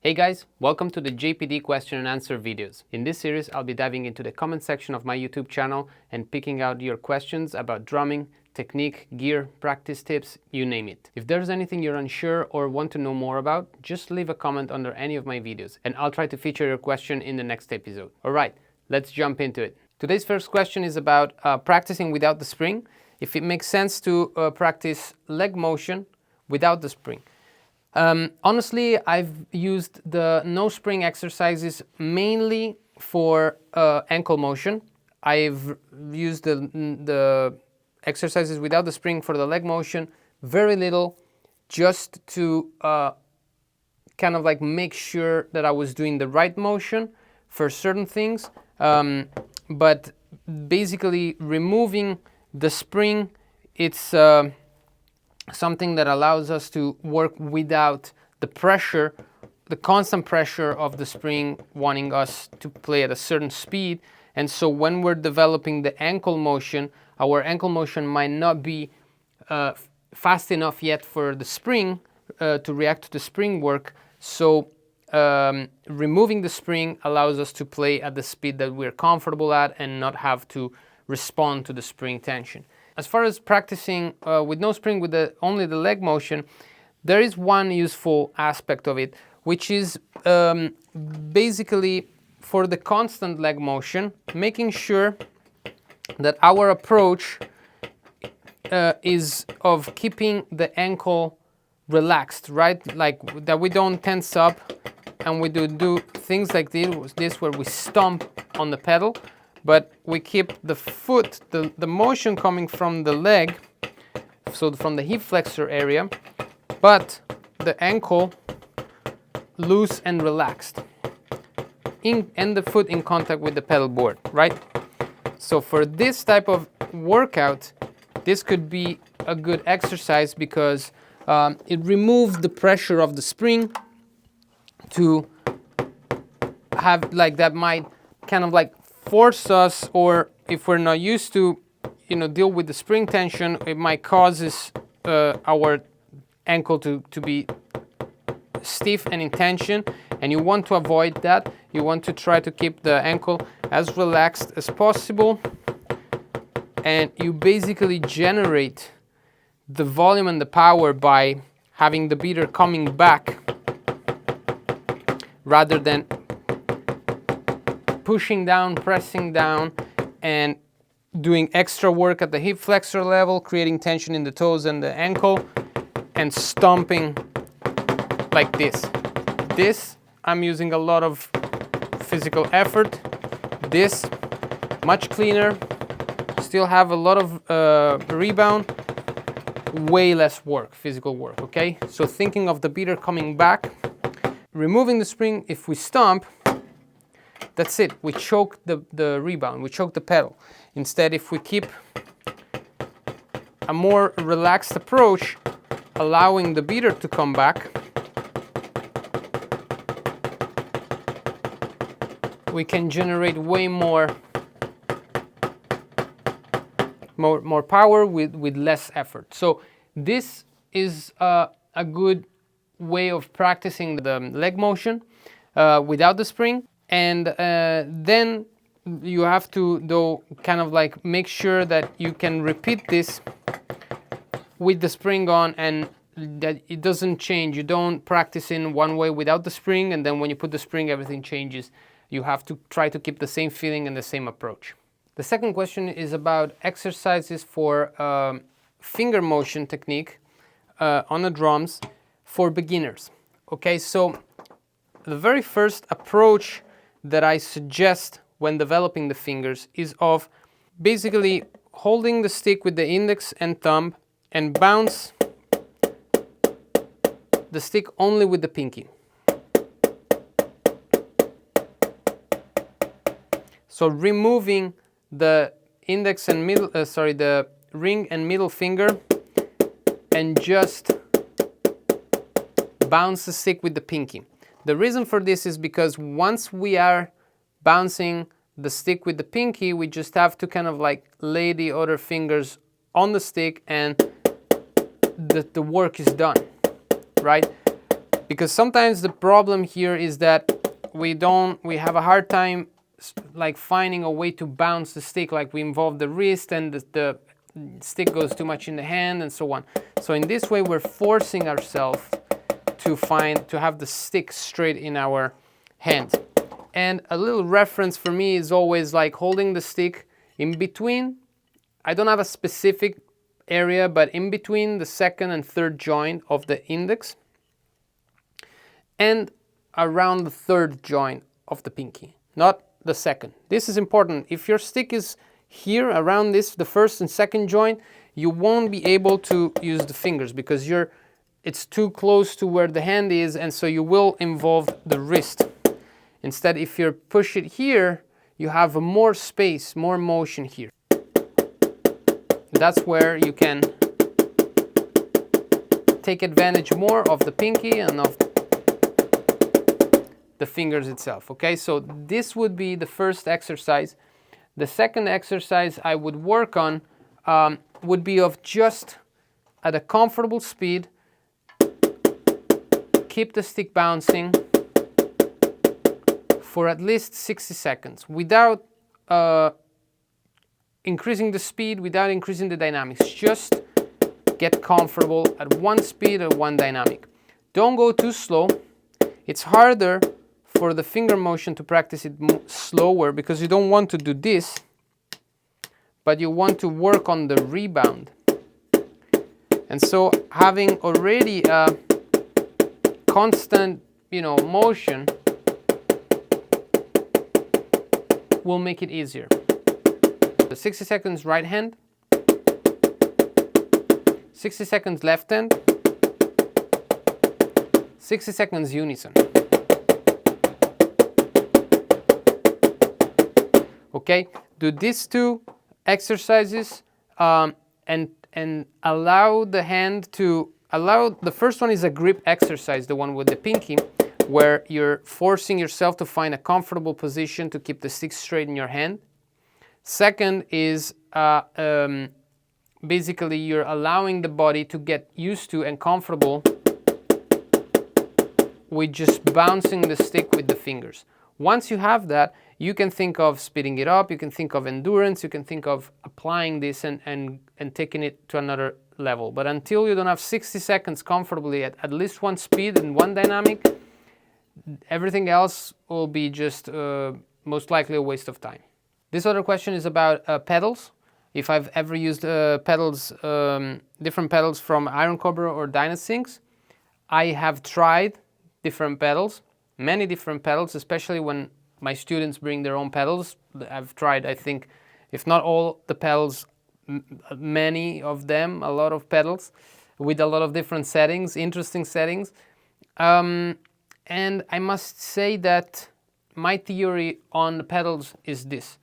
Hey guys, welcome to the JPD question and answer videos. In this series, I'll be diving into the comment section of my YouTube channel and picking out your questions about drumming, technique, gear, practice tips, you name it. If there's anything you're unsure or want to know more about, just leave a comment under any of my videos and I'll try to feature your question in the next episode. Alright, let's jump into it. Today's first question is about practicing without the spring. If it makes sense to practice leg motion without the spring. Honestly, I've used the no spring exercises mainly for ankle motion. I've used the exercises without the spring for the leg motion very little, just to kind of like make sure that I was doing the right motion for certain things. But basically removing the spring, it's something that allows us to work without the pressure, the constant pressure of the spring wanting us to play at a certain speed. And so when we're developing the ankle motion, our ankle motion might not be fast enough yet for the spring to react to the spring work. So removing the spring allows us to play at the speed that we're comfortable at and not have to respond to the spring tension. As far as practicing with no spring, with only the leg motion, there is one useful aspect of it, which is basically for the constant leg motion, making sure that our approach is of keeping the ankle relaxed, right? Like that we don't tense up and we do things like this where we stomp on the pedal. But we keep the foot, the motion coming from the leg, so from the hip flexor area, but the ankle loose and relaxed, and the foot in contact with the pedal board, right? So for this type of workout, this could be a good exercise because it removes the pressure of the spring to have, like, that might kind of like force us, or if we're not used to, deal with the spring tension, it might cause our ankle to be stiff and in tension, and you want to avoid that. You want to try to keep the ankle as relaxed as possible, and you basically generate the volume and the power by having the beater coming back rather than pushing down, pressing down, and doing extra work at the hip flexor level, creating tension in the toes and the ankle, and stomping like this. This, I'm using a lot of physical effort. This, much cleaner, still have a lot of rebound, way less work, physical work, okay? So thinking of the beater coming back, removing the spring, if we stomp, that's it, we choke the rebound, we choke the pedal. Instead, if we keep a more relaxed approach, allowing the beater to come back, we can generate way more power with less effort. So this is a good way of practicing the leg motion without the spring. And then you have to, though, kind of like make sure that you can repeat this with the spring on and that it doesn't change. You don't practice in one way without the spring, and then when you put the spring, everything changes. You have to try to keep the same feeling and the same approach. The second question is about exercises for finger motion technique on the drums for beginners. Okay, so the very first approach that I suggest when developing the fingers is of basically holding the stick with the index and thumb and bounce the stick only with the pinky. So removing the index and middle, the ring and middle finger, and just bounce the stick with the pinky. The reason for this is because once we are bouncing the stick with the pinky, we just have to kind of like lay the other fingers on the stick and the work is done, right? because sometimes the problem here is that we have a hard time like finding a way to bounce the stick, like we involve the wrist and the stick goes too much in the hand and so on. So in this way we're forcing ourselves to have the stick straight in our hand. And a little reference for me is always like holding the stick in between, I don't have a specific area, but in between the second and third joint of the index and around the third joint of the pinky, not the second. This is important. If your stick is here around this, the first and second joint, you won't be able to use the fingers because it's too close to where the hand is, and so you will involve the wrist. Instead, if you push it here, you have more space, more motion here. That's where you can take advantage more of the pinky and of the fingers itself. Okay, so this would be the first exercise. The second exercise I would work on would be of just at a comfortable speed, keep the stick bouncing for at least 60 seconds without increasing the speed, without increasing the dynamics. Just get comfortable at one speed or one dynamic. Don't go too slow. It's harder for the finger motion to practice it slower because you don't want to do this, but you want to work on the rebound. And so having already a constant, motion will make it easier. 60 seconds right hand, 60 seconds left hand, 60 seconds unison. Okay, do these two exercises and allow the hand to the first one is a grip exercise, the one with the pinky, where you're forcing yourself to find a comfortable position to keep the stick straight in your hand. Second is basically you're allowing the body to get used to and comfortable with just bouncing the stick with the fingers. Once you have that, you can think of speeding it up, you can think of endurance, you can think of applying this and taking it to another level. But until you don't have 60 seconds comfortably at least one speed and one dynamic, everything else will be just most likely a waste of time. This other question is about pedals. If I've ever used pedals, different pedals from Iron Cobra or Dynasinks. I have tried different pedals, many different pedals, especially when my students bring their own pedals. I've tried, I think, if not all the pedals, many of them, a lot of pedals with a lot of different settings, interesting settings. And I must say that my theory on the pedals is this.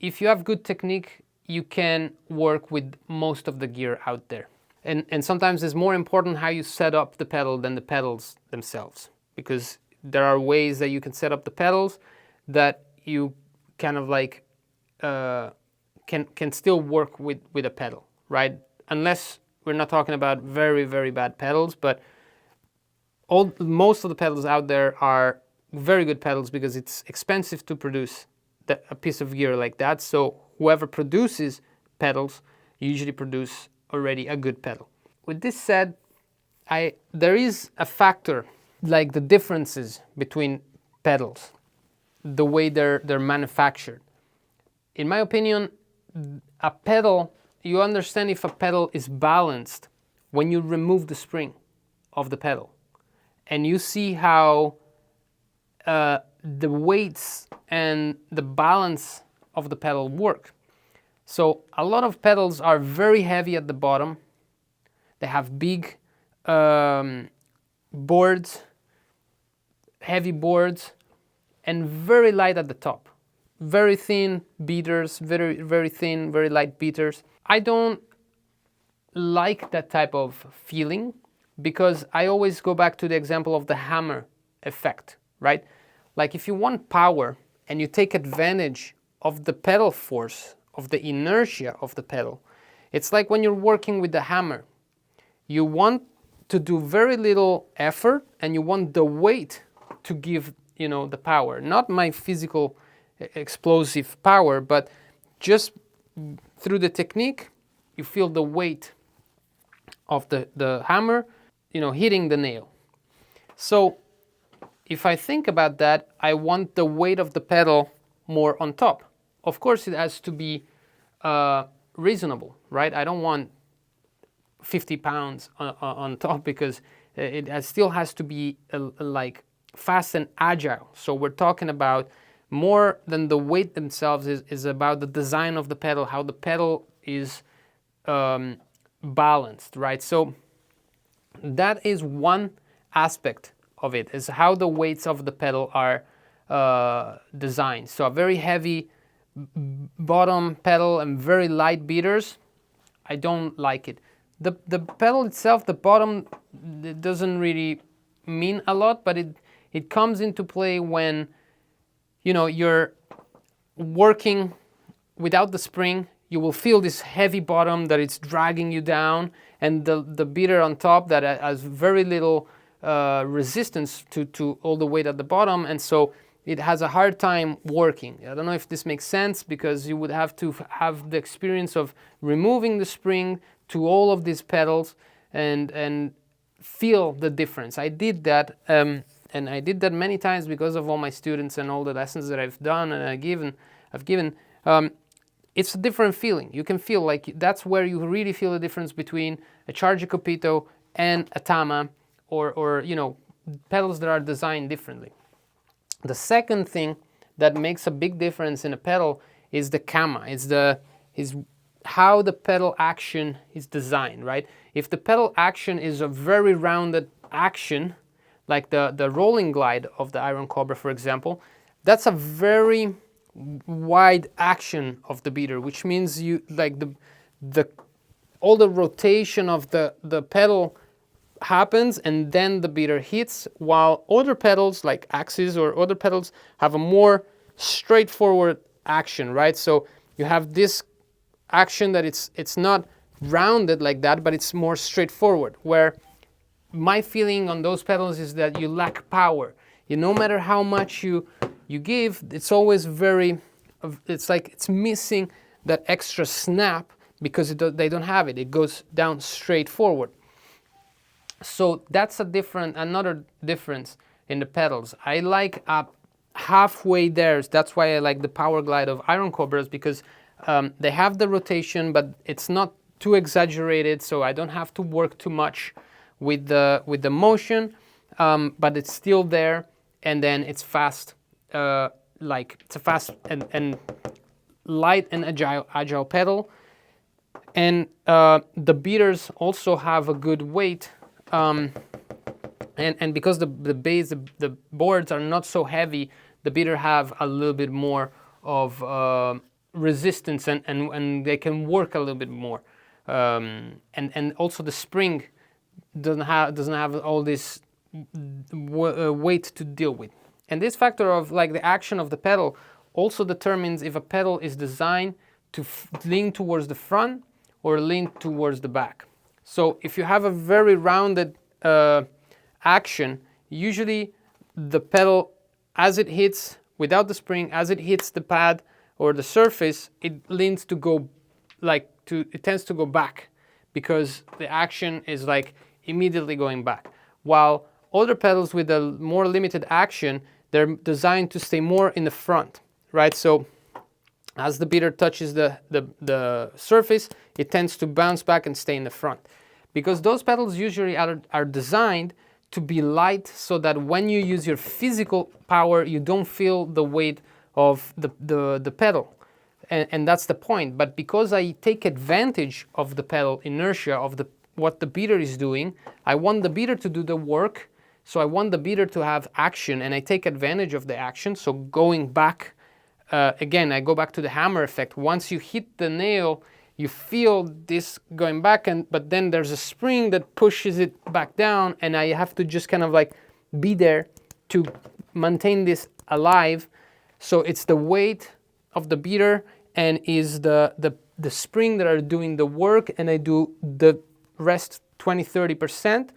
If you have good technique, you can work with most of the gear out there. And sometimes it's more important how you set up the pedal than the pedals themselves, because there are ways that you can set up the pedals that you kind of like can still work with a pedal, right? Unless we're not talking about very, very bad pedals, but most of the pedals out there are very good pedals because it's expensive to produce a piece of gear like that. So whoever produces pedals usually produce already a good pedal. With this said, there is a factor like the differences between pedals, the way they're manufactured. In my opinion, a pedal, you understand if a pedal is balanced when you remove the spring of the pedal and you see how the weights and the balance of the pedal work. So a lot of pedals are very heavy at the bottom. They have big boards, heavy boards, and very light at the top. Very thin beaters, very, very thin, very light beaters. I don't like that type of feeling because I always go back to the example of the hammer effect, right? Like if you want power and you take advantage of the pedal force, of the inertia of the pedal, it's like when you're working with the hammer. You want to do very little effort, and you want the weight to give, you know, the power. Not my physical explosive power, but just through the technique, you feel the weight of the hammer, you know, hitting the nail. So if I think about that, I want the weight of the pedal more on top. Of course, it has to be reasonable, right? I don't want 50 pounds on top, because it still has to be like fast and agile. So we're talking about more than the weight themselves, is about the design of the pedal, how the pedal is balanced, right? So that is one aspect of it, is how the weights of the pedal are designed. So a very heavy bottom pedal and very light beaters, I don't like it. The pedal itself, the bottom, it doesn't really mean a lot, but it comes into play when, you know, you're working without the spring. You will feel this heavy bottom that it's dragging you down, and the beater on top that has very little resistance to all the weight at the bottom, and so it has a hard time working. I don't know if this makes sense, because you would have to have the experience of removing the spring to all of these pedals and feel the difference. I did that, and I did that many times because of all my students and all the lessons that I've done and I've given. It's a different feeling. You can feel like that's where you really feel the difference between a Charger Copito and a Tama, or you know, pedals that are designed differently. The second thing that makes a big difference in a pedal is the camma. Is how the pedal action is designed, right? If the pedal action is a very rounded action, like the rolling glide of the Iron Cobra, for example, that's a very wide action of the beater, which means you like all the rotation of the pedal happens, and then the beater hits, while other pedals like Axis or other pedals have a more straightforward action, right? So you have this action that it's not rounded like that, but it's more straightforward, where my feeling on those pedals is that you lack power. No matter how much you give, it's always it's like it's missing that extra snap, because they don't have it. It goes down straight forward. So that's another difference in the pedals. I like halfway there. That's why I like the Power Glide of Iron Cobras, because they have the rotation, but it's not too exaggerated, so I don't have to work too much with the motion, but it's still there, and then it's fast. It's a fast and light and agile pedal, and the beaters also have a good weight. And because the base, the boards are not so heavy, the beater have a little bit more of resistance, and they can work a little bit more. And also the spring doesn't have all this weight to deal with. And this factor of like the action of the pedal also determines if a pedal is designed to lean towards the front or lean towards the back. So if you have a very rounded action, usually the pedal, as it hits without the spring, as it hits the pad or the surface, it leans to go it tends to go back, because the action is like immediately going back. While other pedals with a more limited action, they're designed to stay more in the front, right? So as the beater touches the surface, it tends to bounce back and stay in the front. Because those pedals usually are designed to be light, so that when you use your physical power, you don't feel the weight of the pedal. And that's the point. But because I take advantage of the pedal inertia, of what the beater is doing, I want the beater to do the work, so I want the beater to have action, and I take advantage of the action. So going back, again, I go back to the hammer effect. Once you hit the nail, you feel this going back, but then there's a spring that pushes it back down, and I have to just kind of like be there to maintain this alive. So it's the weight of the beater and is the spring that are doing the work, and I do the rest 20-30%.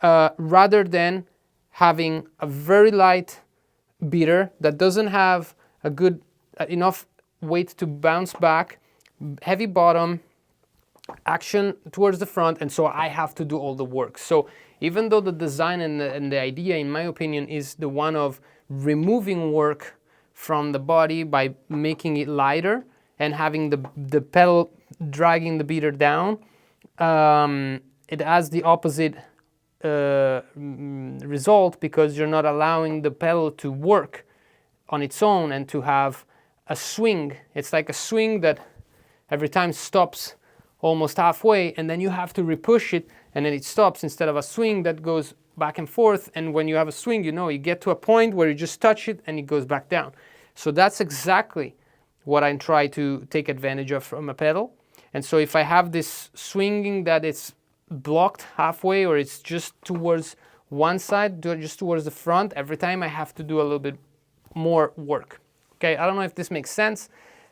rather than having a very light beater that doesn't have a good enough weight to bounce back, heavy bottom, action towards the front, and so I have to do all the work. So even though the design and the idea, in my opinion, is the one of removing work from the body by making it lighter and having the pedal dragging the beater down, it has the opposite result, because you're not allowing the pedal to work on its own and to have a swing. It's like a swing that every time stops almost halfway, and then you have to repush it, and then it stops, instead of a swing that goes back and forth. And when you have a swing, you get to a point where you just touch it and it goes back down. So that's exactly what I try to take advantage of from a pedal. And so if I have this swinging that it's blocked halfway, or it's just towards one side, just towards the front, every time I have to do a little bit more work. Okay, I don't know if this makes sense.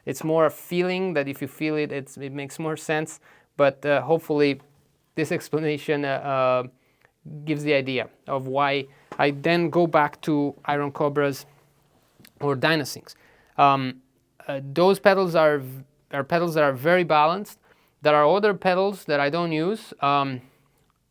It's more a feeling that if you feel it, it makes more sense. But hopefully this explanation gives the idea of why I then go back to Iron Cobras or Dynasyncs. Those pedals are pedals that are very balanced. There are other pedals that I don't use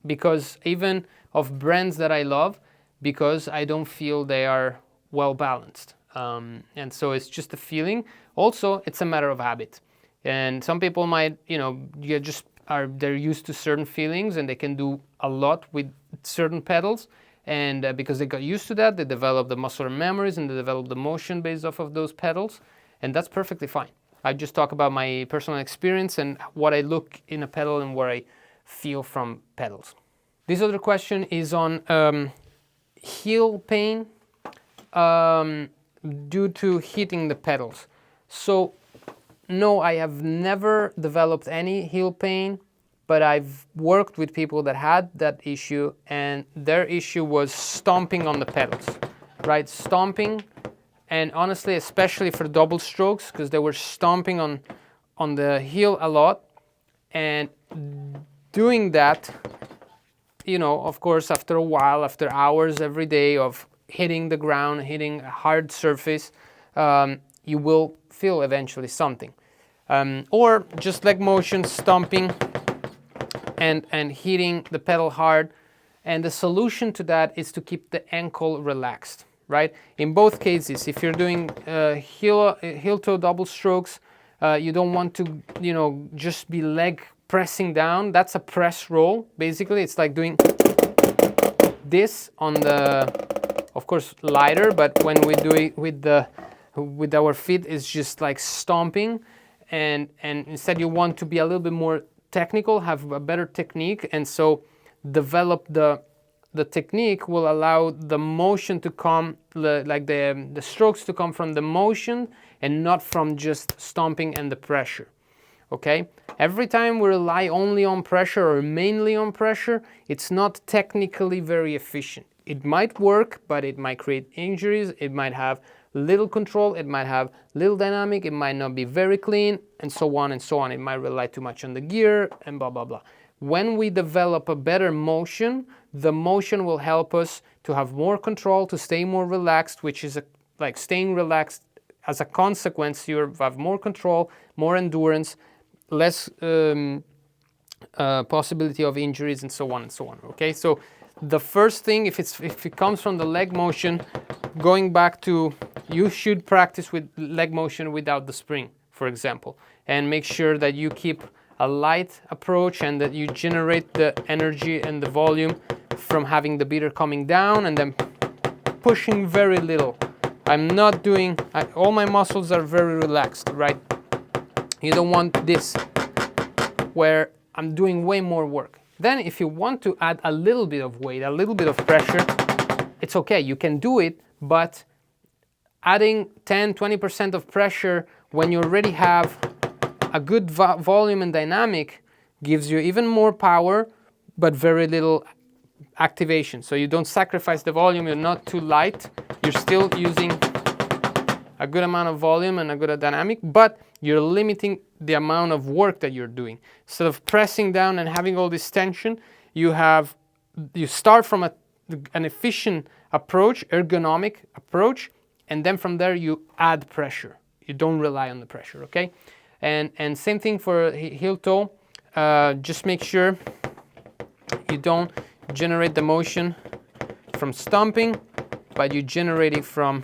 because even of brands that I love, because I don't feel they are well balanced. And so it's just a feeling. Also, it's a matter of habit. And some people might, they're used to certain feelings and they can do a lot with certain pedals. And because they got used to that, they develop the muscular memories and they develop the motion based off of those pedals. And that's perfectly fine. I just talk about my personal experience and what I look in a pedal and what I feel from pedals. This other question is on heel pain due to hitting the pedals. So no, I have never developed any heel pain, but I've worked with people that had that issue, and their issue was stomping on the pedals, right? Stomping. And honestly, especially for double strokes, because they were stomping on the heel a lot. And doing that, of course, after a while, after hours every day of hitting the ground, hitting a hard surface, you will feel eventually something. Or just leg motion, stomping and hitting the pedal hard. And the solution to that is to keep the ankle relaxed. Right? In both cases, if you're doing heel-toe double strokes, you don't want to, just be leg pressing down. That's a press roll. Basically, it's like doing this on the, of course, lighter, but when we do it with our feet, it's just like stomping. And instead, you want to be a little bit more technical, have a better technique, and so develop the technique will allow the motion to come, like the strokes to come from the motion and not from just stomping and the pressure, okay? Every time we rely only on pressure or mainly on pressure, it's not technically very efficient. It might work, but it might create injuries, it might have little control, it might have little dynamic, it might not be very clean, and so on and so on. It might rely too much on the gear and blah, blah, blah. When we develop a better motion, the motion will help us to have more control, to stay more relaxed, which is like staying relaxed. As a consequence, you have more control, more endurance, less possibility of injuries, and so on and so on. Okay, so the first thing, if it comes from the leg motion, going back to, you should practice with leg motion without the spring, for example, and make sure that you keep a light approach and that you generate the energy and the volume from having the beater coming down and then pushing very little. I'm not doing, all my muscles are very relaxed, right? You don't want this where I'm doing way more work. Then if you want to add a little bit of weight, a little bit of pressure, it's okay, you can do it, but adding 10-20% of pressure when you already have a good volume and dynamic gives you even more power, but very little activation. So you don't sacrifice the volume, you're not too light, you're still using a good amount of volume and a good dynamic, but you're limiting the amount of work that you're doing. Instead of pressing down and having all this tension, you have you start from an efficient approach, ergonomic approach, and then from there you add pressure. You don't rely on the pressure, okay? And same thing for heel toe. Just make sure you don't generate the motion from stomping, but you generate it from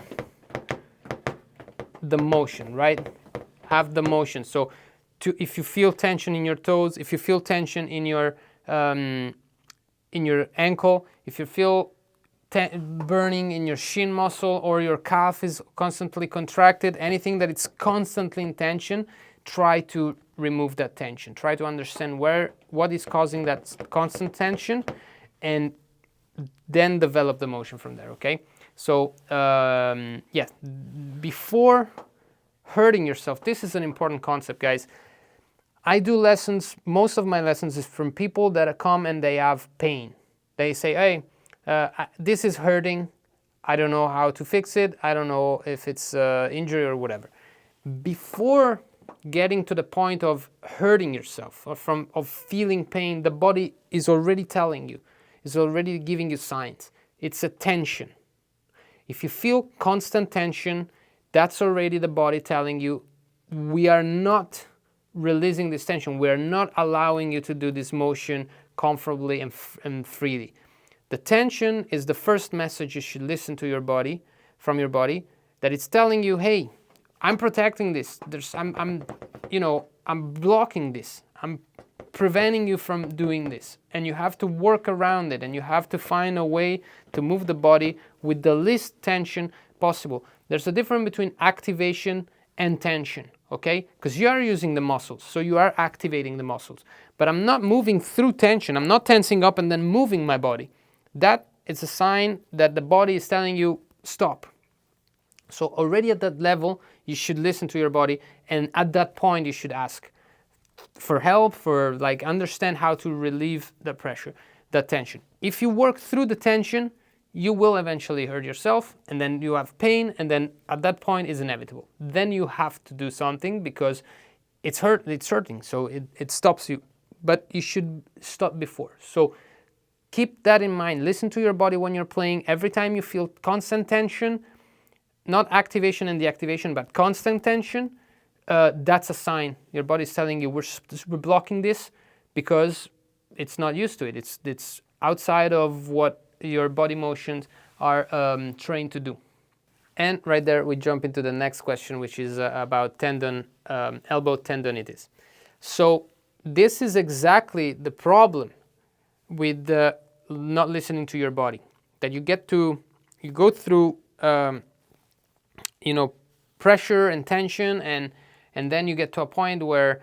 the motion, right? Have the motion. So if you feel tension in your toes, if you feel tension in your ankle, if you feel burning in your shin muscle, or your calf is constantly contracted, anything that it's constantly in tension, try to remove that tension. Try to understand what is causing that constant tension, and then develop the motion from there, okay? So yeah, before hurting yourself, this is an important concept, guys. I do lessons, most of my lessons is from people that come and they have pain. They say, hey, this is hurting, I don't know how to fix it, I don't know if it's injury or whatever. Before getting to the point of hurting yourself, or of feeling pain, the body is already telling you, is already giving you signs. It's a tension. If you feel constant tension, that's already the body telling you, we are not releasing this tension, we are not allowing you to do this motion comfortably and freely. The tension is the first message you should listen to your body, from your body, that it's telling you, hey, I'm protecting this. I'm blocking this. I'm preventing you from doing this. And you have to work around it, and you have to find a way to move the body with the least tension possible. There's a difference between activation and tension, okay? Because you are using the muscles, so you are activating the muscles. But I'm not moving through tension. I'm not tensing up and then moving my body. That is a sign that the body is telling you, stop. So already at that level, you should listen to your body, and at that point, you should ask for help, for understand how to relieve the pressure, the tension. If you work through the tension, you will eventually hurt yourself, and then you have pain, and then at that point is inevitable. Then you have to do something because it's hurting, so it stops you. But you should stop before. So keep that in mind. Listen to your body when you're playing. Every time you feel constant tension, not activation and deactivation, but constant tension, that's a sign. Your body's telling you we're blocking this because it's not used to it. It's outside of what your body motions are trained to do. And right there we jump into the next question, which is about elbow tendonitis. So this is exactly the problem with not listening to your body. That you go through pressure and tension, and then you get to a point where,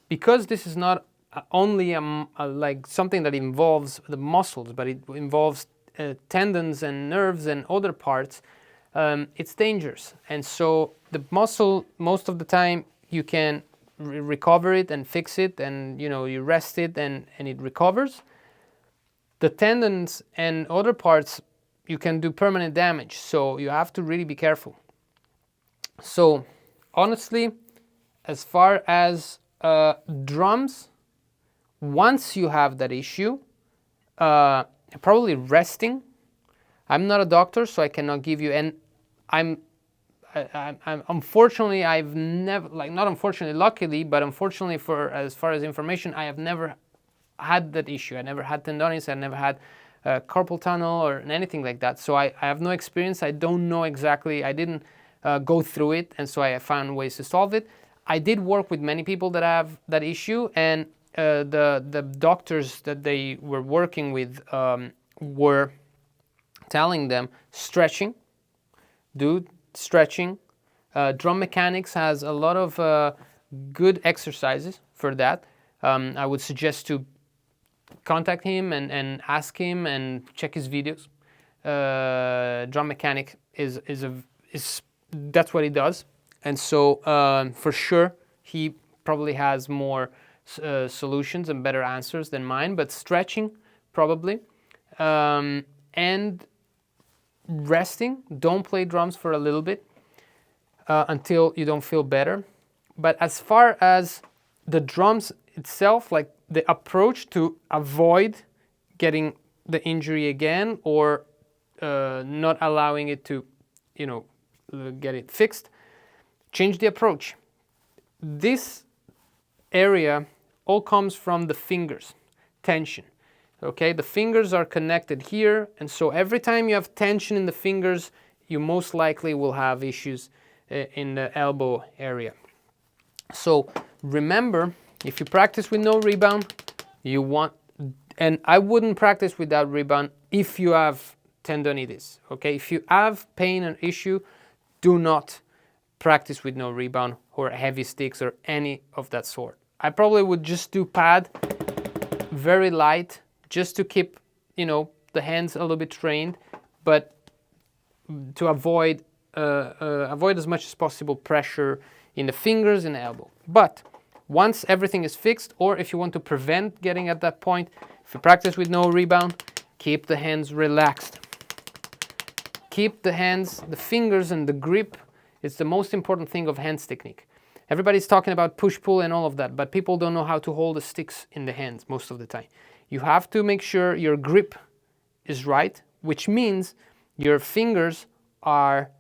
because this is not only like something that involves the muscles, but it involves tendons and nerves and other parts, it's dangerous. And so the muscle, most of the time, you can recover it and fix it, and you rest it and it recovers. The tendons and other parts, you can do permanent damage, so you have to really be careful. So honestly, as far as drums, once you have that issue, probably resting. I'm not a doctor, so I cannot give you, and I'm unfortunately, I've never, not unfortunately, luckily, but unfortunately for as far as information, I have never had that issue. I never had tendonitis, I never had carpal tunnel or anything like that. So I have no experience. I don't know exactly, I didn't go through it, and so I found ways to solve it. I did work with many people that have that issue, and the doctors that they were working with were telling them stretching, stretching. Drum mechanics has a lot of good exercises for that. I would suggest to contact him and ask him and check his videos. Drum mechanic is that's what he does, and so for sure he probably has more solutions and better answers than mine. But stretching probably, and resting. Don't play drums for a little bit until you don't feel better. But as far as the drums itself, like the approach to avoid getting the injury again, or not allowing it to, get it fixed. Change the approach. This area all comes from the fingers, tension. Okay, the fingers are connected here, and so every time you have tension in the fingers, you most likely will have issues in the elbow area. So remember, if you practice with no rebound, and I wouldn't practice without rebound if you have tendonitis. Okay, if you have pain and issue, do not practice with no rebound or heavy sticks or any of that sort. I probably would just do pad, very light, just to keep, the hands a little bit trained, but to avoid as much as possible pressure in the fingers and the elbow. But once everything is fixed, or if you want to prevent getting at that point, if you practice with no rebound, keep the hands relaxed. Keep the hands, the fingers and the grip. It's the most important thing of hands technique. Everybody's talking about push-pull and all of that, but people don't know how to hold the sticks in the hands most of the time. You have to make sure your grip is right, which means your fingers are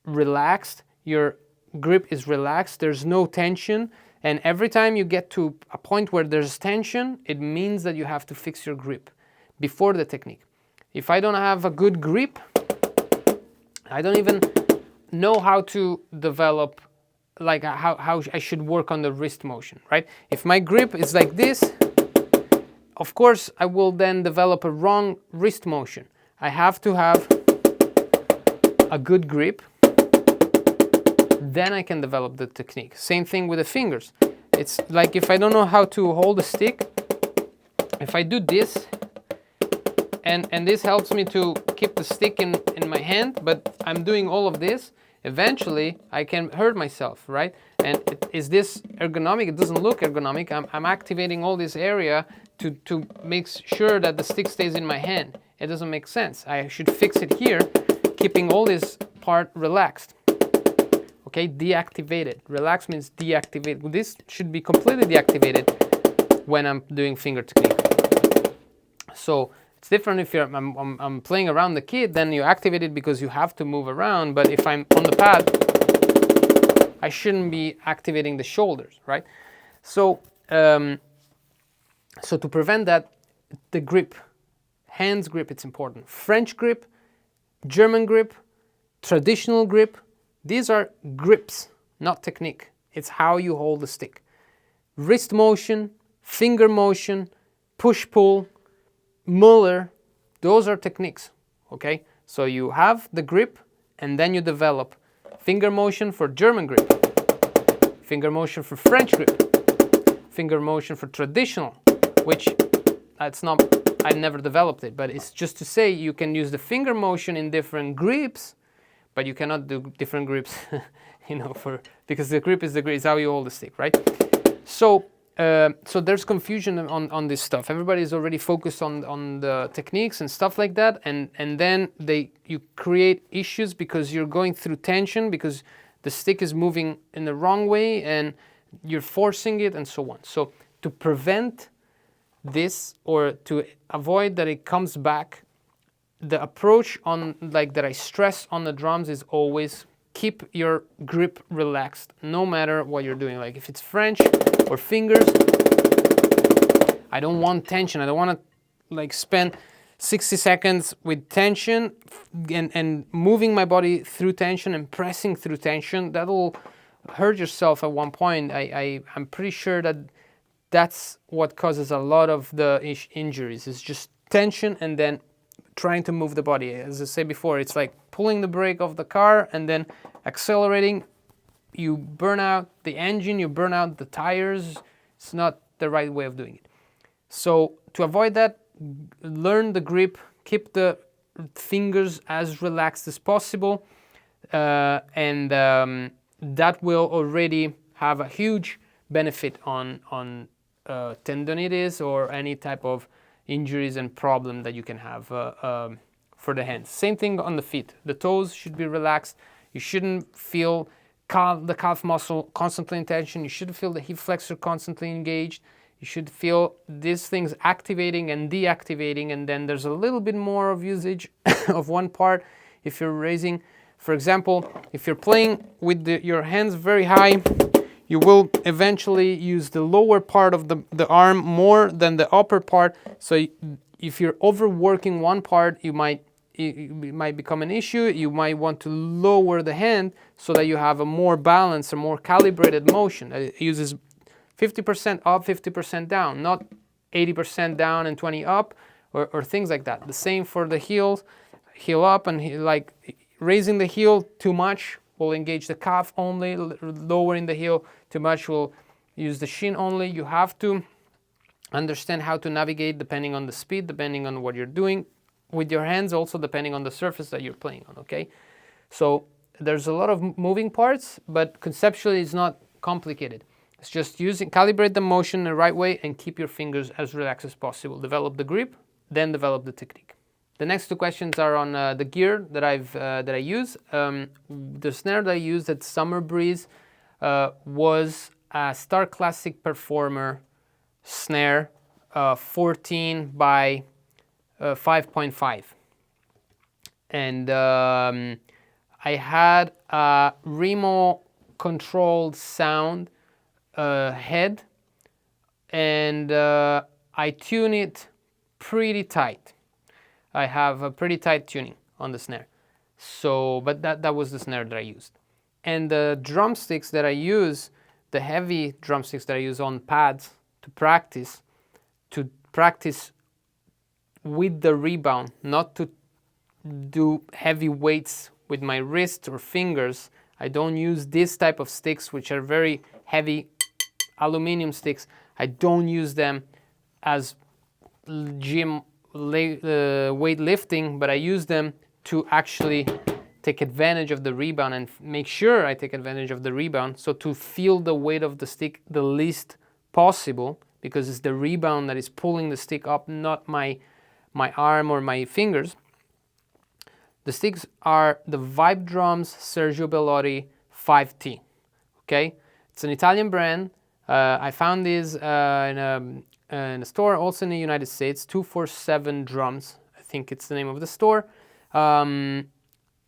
relaxed, your grip is relaxed, there's no tension, and every time you get to a point where there's tension, it means that you have to fix your grip before the technique. If I don't have a good grip, I don't even know how to develop, like how I should work on the wrist motion, right? If my grip is like this, of course I will then develop a wrong wrist motion. I have to have a good grip, then I can develop the technique. Same thing with the fingers. It's like if I don't know how to hold a stick, if I do this, and this helps me to keep the stick in my hand, but I'm doing all of this, eventually I can hurt myself, right? And is this ergonomic? It doesn't look ergonomic. I'm activating all this area to make sure that the stick stays in my hand. It doesn't make sense. I should fix it here, keeping all this part relaxed. Okay, deactivated. Relax means deactivate. This should be completely deactivated when I'm doing finger technique. So it's different if I'm playing around the kit, then you activate it because you have to move around. But if I'm on the pad, I shouldn't be activating the shoulders, right? So, so to prevent that, the grip, hands grip, it's important. French grip, German grip, traditional grip. These are grips, not technique. It's how you hold the stick. Wrist motion, finger motion, push-pull, Muller, those are techniques, okay? So you have the grip, and then you develop finger motion for German grip, finger motion for French grip, finger motion for traditional, which that's not, I never developed it, but it's just to say you can use the finger motion in different grips, but you cannot do different grips, because the grip is the grip, is how you hold the stick, right? So there's confusion on this stuff. Everybody's already focused on the techniques and stuff like that, and then you create issues because you're going through tension, because the stick is moving in the wrong way and you're forcing it and so on. So to prevent this, or to avoid that it comes back, the approach that I stress on the drums is always keep your grip relaxed, no matter what you're doing. Like if it's French or fingers, I don't want tension. I don't want to spend 60 seconds with tension and moving my body through tension and pressing through tension. That'll hurt yourself at one point. I'm pretty sure that's what causes a lot of the injuries. It's just tension and then trying to move the body. As I said before, it's like pulling the brake of the car and then accelerating. You burn out the engine, you burn out the tires. It's not the right way of doing it. So to avoid that, learn the grip, keep the fingers as relaxed as possible, and that will already have a huge benefit on tendonitis or any type of injuries and problem that you can have for the hands. Same thing on the feet. The toes should be relaxed. You shouldn't feel the calf muscle constantly in tension. You shouldn't feel the hip flexor constantly engaged. You should feel these things activating and deactivating, and then there's a little bit more of usage of one part if you're raising. For example, if you're playing with your hands very high, you will eventually use the lower part of the arm more than the upper part. So if you're overworking one part, it might become an issue. You might want to lower the hand so that you have a more balanced, a more calibrated motion. It uses 50% up, 50% down, not 80% down and 20 up, or things like that. The same for the heels, heel up and heel, like raising the heel too much will engage the calf only, lowering the heel too much will use the shin only. You have to understand how to navigate depending on the speed, depending on what you're doing with your hands, also depending on the surface that you're playing on, okay? So there's a lot of moving parts, but conceptually it's not complicated. It's just calibrate the motion the right way and keep your fingers as relaxed as possible. Develop the grip, then develop the technique. The next two questions are on the gear that I use. The snare that I used at Summer Breeze was a Star Classic Performer snare, 14 by 5.5, and I had a Remo controlled sound head, and I tune it pretty tight. I have a pretty tight tuning on the snare. So, but that was the snare that I used. And the drumsticks that I use, the heavy drumsticks that I use on pads to practice with the rebound, not to do heavy weights with my wrist or fingers. I don't use this type of sticks, which are very heavy aluminum sticks. I don't use them as gym weightlifting, but I use them to actually take advantage of the rebound and make sure I take advantage of the rebound. So to feel the weight of the stick the least possible, because it's the rebound that is pulling the stick up, not my arm or my fingers. The sticks are the Vibe Drums Sergio Bellotti 5T. Okay, it's an Italian brand. I found these in a store, also in the United States, 247 Drums, I think it's the name of the store.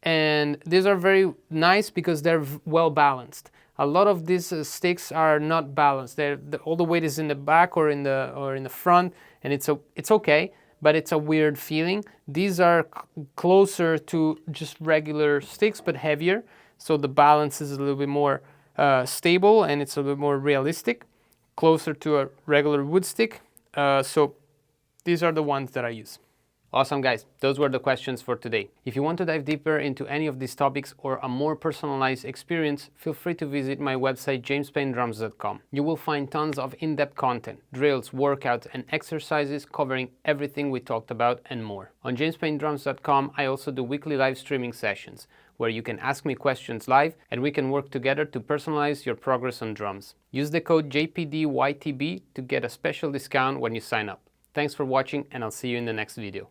And these are very nice because they're well balanced. A lot of these sticks are not balanced. All the weight is in the back or in the front, and it's okay, but it's a weird feeling. These are closer to just regular sticks, but heavier, so the balance is a little bit more stable, and it's a little more realistic, closer to a regular wood stick. So these are the ones that I use. Awesome, guys. Those were the questions for today. If you want to dive deeper into any of these topics or a more personalized experience, feel free to visit my website, jamespaynedrums.com. You will find tons of in-depth content, drills, workouts, and exercises covering everything we talked about and more. On jamespaynedrums.com, I also do weekly live streaming sessions where you can ask me questions live and we can work together to personalize your progress on drums. Use the code JPDYTB to get a special discount when you sign up. Thanks for watching, and I'll see you in the next video.